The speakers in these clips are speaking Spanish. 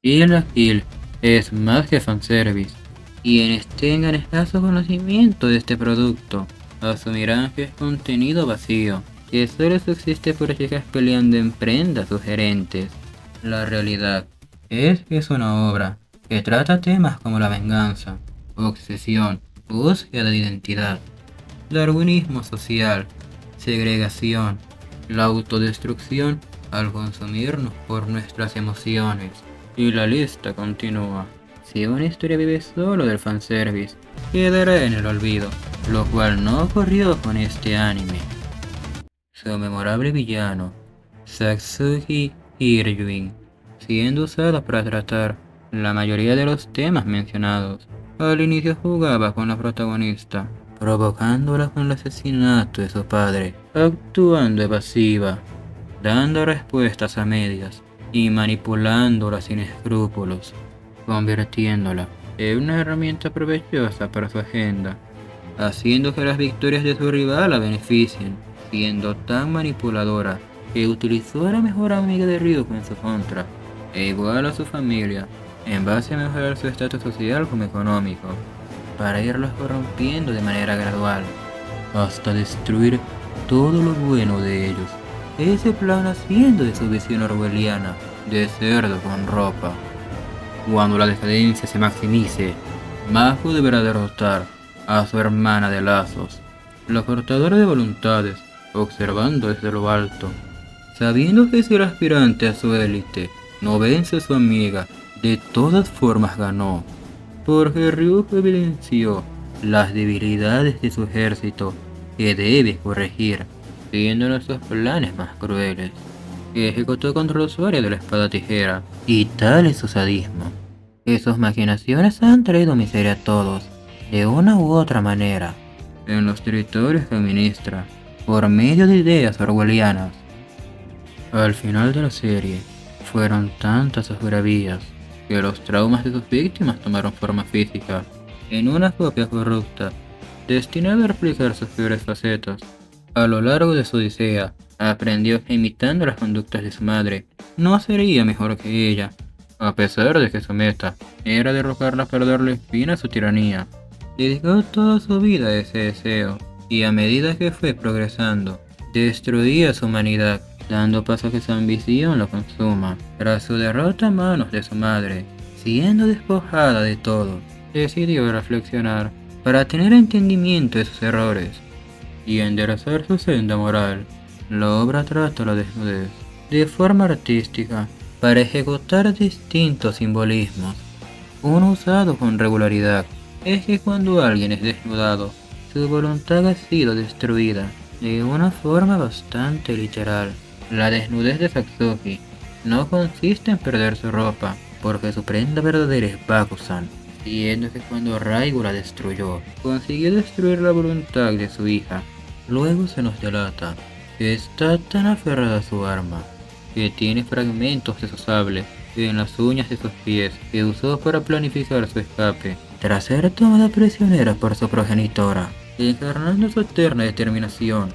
Kill la Kill es más que fanservice. Quienes tengan escaso conocimiento de este producto asumirán que es contenido vacío, que solo subsiste por chicas peleando en prendas sugerentes. La realidad es que es una obra que trata temas como la venganza, obsesión, búsqueda de identidad, darwinismo social, segregación, la autodestrucción al consumirnos por nuestras emociones. Y la lista continúa. Si una historia vive solo del fanservice, quedará en el olvido, lo cual no ocurrió con este anime. Su memorable villano, Satsuki Hiryuin, siendo usado para tratar la mayoría de los temas mencionados. Al inicio jugaba con la protagonista, provocándola con el asesinato de su padre, actuando evasiva, dando respuestas a medias y manipulándola sin escrúpulos, convirtiéndola en una herramienta provechosa para su agenda, haciendo que las victorias de su rival la beneficien, siendo tan manipuladora que utilizó a la mejor amiga de Ryuko en su contra, e igual a su familia, en base a mejorar su estatus social como económico, para irlos corrompiendo de manera gradual, hasta destruir todo lo bueno de ellos. Ese plan haciendo de su visión orwelliana de cerdo con ropa. Cuando la decadencia se maximice, Mako deberá derrotar a su hermana de lazos, la cortadora de voluntades, observando desde lo alto, sabiendo que si el aspirante a su élite no vence a su amiga, de todas formas ganó, porque Ryuko evidenció las debilidades de su ejército que debe corregir, siguiendo nuestros planes más crueles, que ejecutó contra el usuario de la espada tijera, y tal es su sadismo, que sus maquinaciones han traído miseria a todos, de una u otra manera, en los territorios que administra, por medio de ideas orwellianas. Al final de la serie, fueron tantas sus bravías, que los traumas de sus víctimas tomaron forma física, en una copia corrupta, destinada a replicar sus peores facetas. A lo largo de su odisea, aprendió que imitando las conductas de su madre, no sería mejor que ella, a pesar de que su meta era derrocarla para darle fin a su tiranía. Dedicó toda su vida a ese deseo, y a medida que fue progresando, destruía su humanidad, dando paso a que su ambición lo consuma. Tras su derrota a manos de su madre, siendo despojada de todo, decidió reflexionar para tener entendimiento de sus errores y enderezar su senda moral. La obra trata la desnudez de forma artística para ejecutar distintos simbolismos. Uno usado con regularidad es que cuando alguien es desnudado, su voluntad ha sido destruida de una forma bastante literal. La desnudez de Satsuki no consiste en perder su ropa, porque su prenda verdadera es Bakusan, siendo que cuando Raigo la destruyó, consiguió destruir la voluntad de su hija. Luego se nos delata que está tan aferrada a su arma, que tiene fragmentos de su sable en las uñas de sus pies que usó para planificar su escape, tras ser tomada prisionera por su progenitora, encarnando su eterna determinación.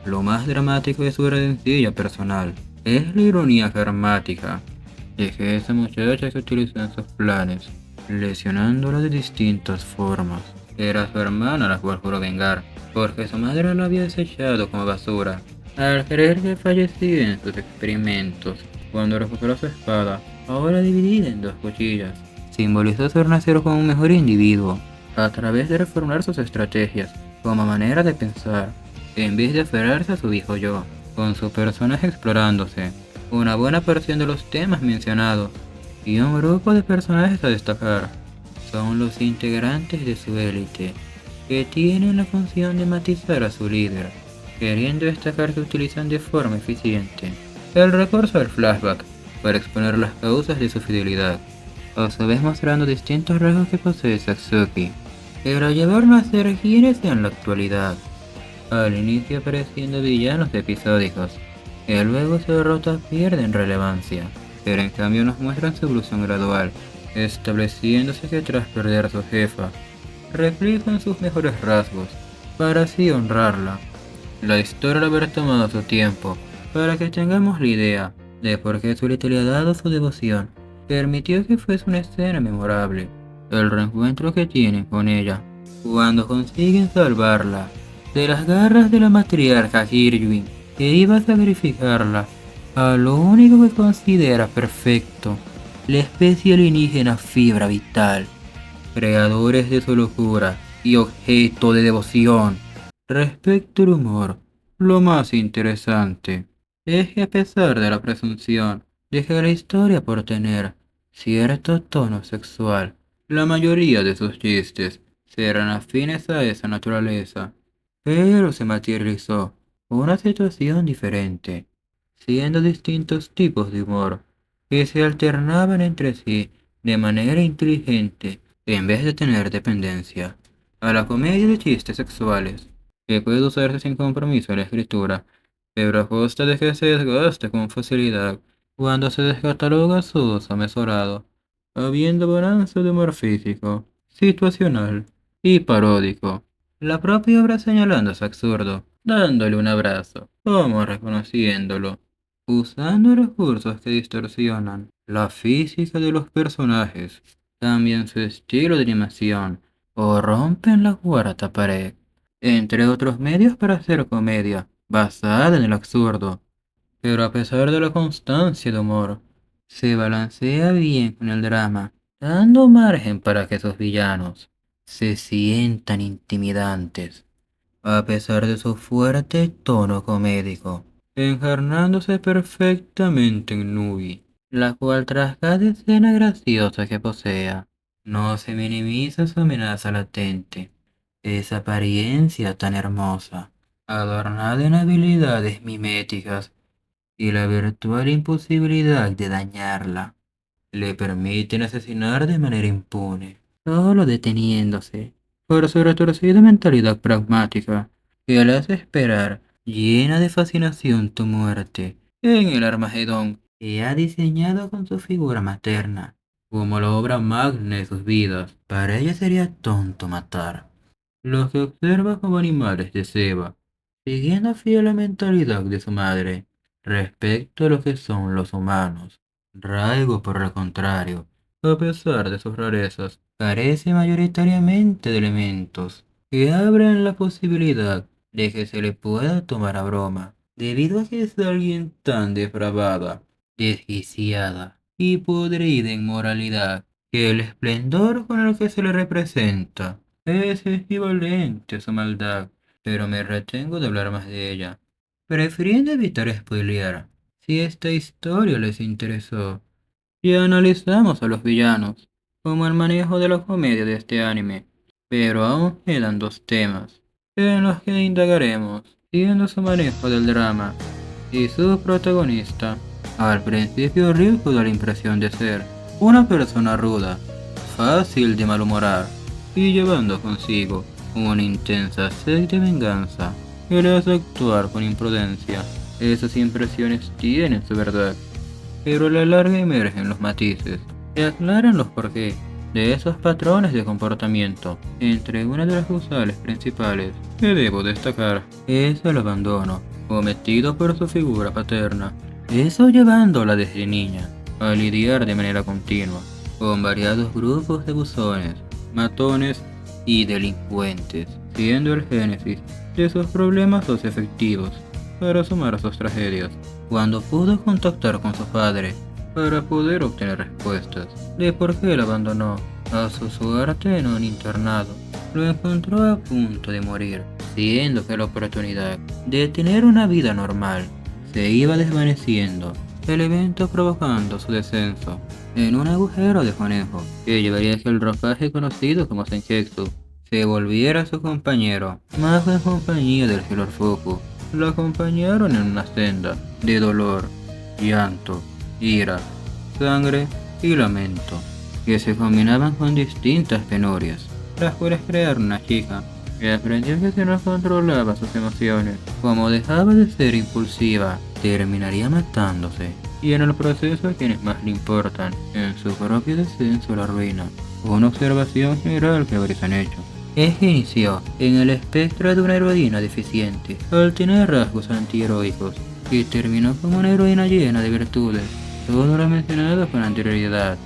Lo más dramático de su redención personal es la ironía karmática de que esa muchacha se utilizó en sus planes, lesionándola de distintas formas. Era su hermana la cual juró vengar, porque su madre la había desechado como basura, al creer que fallecía en sus experimentos. Cuando recuperó su espada, ahora dividida en dos cuchillas, simbolizó su renacer como un mejor individuo, a través de reformular sus estrategias como manera de pensar, en vez de aferrarse a su viejo yo, con su personaje explorándose, una buena porción de los temas mencionados, y un grupo de personajes a destacar, son los integrantes de su élite, que tienen la función de matizar a su líder, queriendo destacar que utilizan de forma eficiente el recurso del flashback para exponer las causas de su fidelidad, a su vez mostrando distintos rasgos que posee Satsuki, que lo llevaron a ser quienes en la actualidad. Al inicio apareciendo villanos episódicos, que luego su derrota pierden relevancia, pero en cambio nos muestran su evolución gradual, estableciéndose que tras perder a su jefa, reflejan sus mejores rasgos, para así honrarla. La historia lo habrá tomado su tiempo, para que tengamos la idea de por qué Zully le ha dado su devoción permitió que fuese una escena memorable. El reencuentro que tienen con ella, cuando consiguen salvarla de las garras de la matriarca Girwin, que iba a sacrificarla a lo único que considera perfecto, la especie alienígena Fibra Vital, creadores de su locura y objeto de devoción. Respecto al humor, lo más interesante es que a pesar de la presunción de que la historia por tener cierto tono sexual, la mayoría de sus chistes serán afines a esa naturaleza, pero se materializó una situación diferente, siendo distintos tipos de humor que se alternaban entre sí de manera inteligente en vez de tener dependencia. A la comedia de chistes sexuales, que puede usarse sin compromiso en la escritura, pero a costa de que se desgaste con facilidad cuando se descataloga su uso mesurado, habiendo bonanza de humor físico, situacional y paródico. La propia obra señalando su absurdo, dándole un abrazo, como reconociéndolo, usando recursos que distorsionan la física de los personajes, cambian su estilo de animación o rompen la cuarta pared, entre otros medios para hacer comedia basada en el absurdo. Pero a pesar de la constancia de humor, se balancea bien con el drama, dando margen para que sus villanos se sientan intimidantes, a pesar de su fuerte tono comédico, encarnándose perfectamente en Nubi, la cual tras cada escena graciosa que posea, no se minimiza su amenaza latente, esa apariencia tan hermosa, adornada en habilidades miméticas y la virtual imposibilidad de dañarla, le permiten asesinar de manera impune, solo deteniéndose por su retorcida mentalidad pragmática, que le hace esperar, llena de fascinación, tu muerte en el Armagedón que ha diseñado con su figura materna, como la obra magna de sus vidas. Para ella sería tonto matar. Los que observa como animales de ceba, siguiendo fiel la mentalidad de su madre respecto a lo que son los humanos. Raigo, por el contrario, a pesar de sus rarezas, carece mayoritariamente de elementos que abran la posibilidad de que se le pueda tomar a broma, debido a que es alguien tan depravada, desquiciada y podrida en moralidad, que el esplendor con el que se le representa es equivalente a su maldad, pero me retengo de hablar más de ella, prefiriendo evitar spoilear. Si esta historia les interesó, y analizamos a los villanos, como el manejo de la comedia de este anime, pero aún quedan dos temas en los que indagaremos, siendo su manejo del drama y su protagonista. Al principio Ryuko da la impresión de ser una persona ruda, fácil de malhumorar y llevando consigo una intensa sed de venganza que le hace actuar con imprudencia. Esas impresiones tienen su verdad, pero a la larga emergen los matices que aclaran los porqué de esos patrones de comportamiento. Entre una de las causales principales que debo destacar es el abandono cometido por su figura paterna, eso llevándola desde niña a lidiar de manera continua con variados grupos de buzones, matones y delincuentes, siendo el génesis de sus problemas socioafectivos para sumar a sus tragedias. Cuando pudo contactar con su padre para poder obtener respuestas de por qué él abandonó a su suerte en un internado, lo encontró a punto de morir, siendo que la oportunidad de tener una vida normal se iba desvaneciendo, el evento provocando su descenso en un agujero de conejo que llevaría a que el ropaje conocido como Senjutsu se volviera su compañero, más en compañía del Hilorfuku. Lo acompañaron en una senda de dolor, llanto, ira, sangre y lamento, que se combinaban con distintas penurias, las cuales crearon una chica que aprendió que si no controlaba sus emociones, como dejaba de ser impulsiva, terminaría matándose, y en el proceso a quienes más le importan, en su propio descenso a la ruina. Una observación general que varios han hecho es que inició en el espectro de una heroína deficiente, al tener rasgos antiheroicos, y terminó como una heroína llena de virtudes, todo lo mencionado con anterioridad.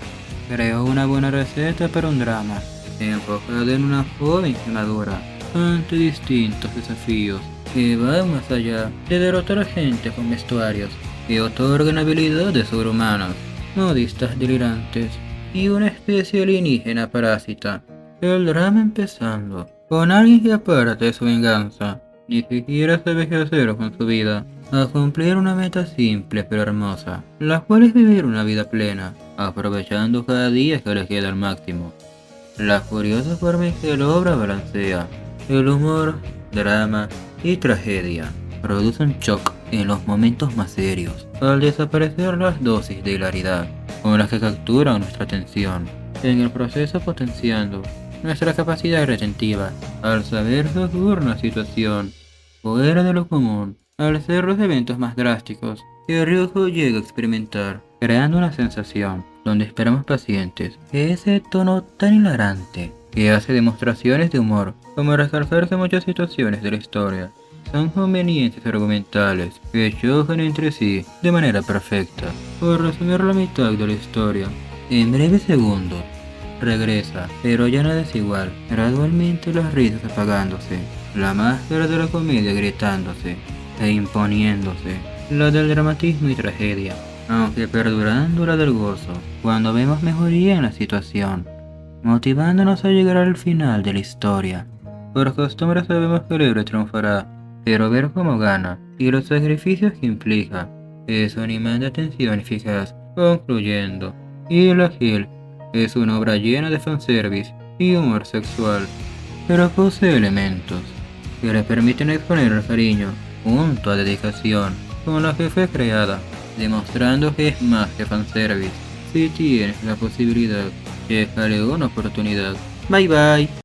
Creó una buena receta para un drama, enfocado en una joven que madura ante distintos desafíos, que van más allá de derrotar a gente con vestuarios que otorgan habilidades sobrehumanas, modistas delirantes y una especie alienígena parásita. El drama empezando con alguien que aparte de su venganza, ni siquiera sabe qué hacer con su vida, a cumplir una meta simple pero hermosa, la cual es vivir una vida plena, aprovechando cada día que le queda al máximo. La curiosa forma en que la obra balancea el humor, drama y tragedia produce un shock en los momentos más serios, al desaparecer las dosis de hilaridad con las que capturan nuestra atención, en el proceso potenciando nuestra capacidad retentiva al saber que ocurre una situación fuera de lo común, al ser los eventos más drásticos que Ryuko llega a experimentar, creando una sensación donde esperamos pacientes ese tono tan hilarante que hace demostraciones de humor, como resaltar que muchas situaciones de la historia son convenientes argumentales que chocan entre sí de manera perfecta. Por resumir la mitad de la historia, en breves segundos, regresa, pero ya nada es igual, gradualmente las risas apagándose, la máscara de la comedia gritándose e imponiéndose, la del dramatismo y tragedia, aunque perdurando la del gozo, cuando vemos mejoría en la situación, motivándonos a llegar al final de la historia. Por costumbre sabemos que el héroe triunfará, pero ver cómo gana y los sacrificios que implica es un imán de atención eficaz, concluyendo. Y la Hill es una obra llena de fanservice y humor sexual, pero posee elementos que le permiten exponer el cariño junto a dedicación con la que fue creada, demostrando que es más que fanservice. Si tienes la posibilidad, déjale una oportunidad. Bye bye.